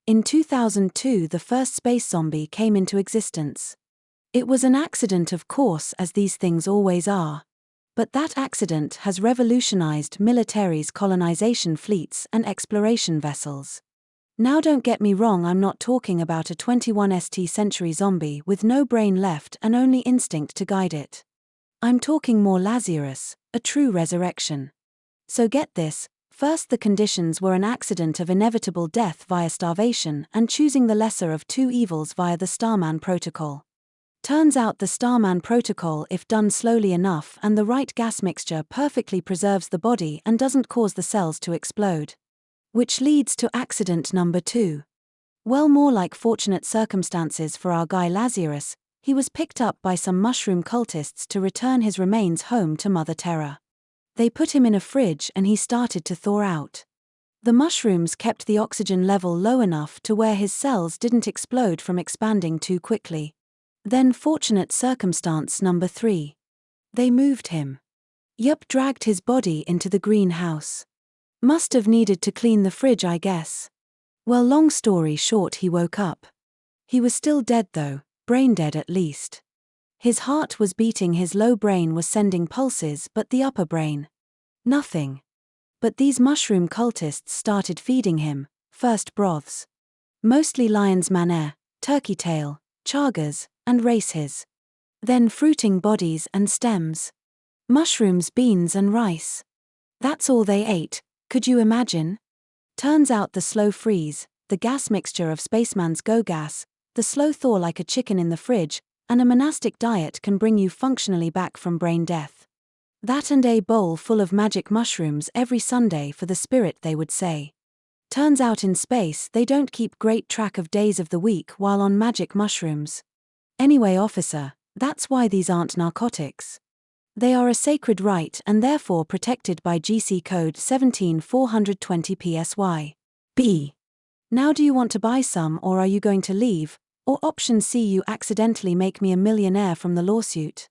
In 2002, the first space zombie came into existence. It was an accident, of course, as these things always are. But that accident has revolutionized militaries' colonization fleets and exploration vessels. Now don't get me wrong, I'm not talking about a 21st century zombie with no brain left and only instinct to guide it. I'm talking more Lazarus, a true resurrection. So get this. First, the conditions were an accident of inevitable death via starvation and choosing the lesser of two evils via the Starman Protocol. Turns out the Starman Protocol, if done slowly enough and the right gas mixture, perfectly preserves the body and doesn't cause the cells to explode. Which leads to accident number 2. Well, more like fortunate circumstances for our guy Lazarus. He was picked up by some mushroom cultists to return his remains home to Mother Terra. They put him in a fridge and he started to thaw out. The mushrooms kept the oxygen level low enough to where his cells didn't explode from expanding too quickly. Then fortunate circumstance number 3. They moved him. Yup, dragged his body into the greenhouse. Must have needed to clean the fridge, I guess. Well, long story short, he woke up. He was still dead though, brain dead at least. His heart was beating, his low brain was sending pulses, but the upper brain, nothing. But these mushroom cultists started feeding him, first broths. Mostly lion's mane, turkey tail, chagas, and races. Then fruiting bodies and stems. Mushrooms, beans and rice. That's all they ate, could you imagine? Turns out the slow freeze, the gas mixture of Spaceman's go gas, the slow thaw like a chicken in the fridge, and a monastic diet can bring you functionally back from brain death. That and a bowl full of magic mushrooms every Sunday for the spirit, they would say. Turns out in space they don't keep great track of days of the week while on magic mushrooms. Anyway, officer, that's why these aren't narcotics. They are a sacred right and therefore protected by GC code 17420 PSY. B. Now do you want to buy some, or are you going to leave? Or option C, you accidentally make me a millionaire from the lawsuit.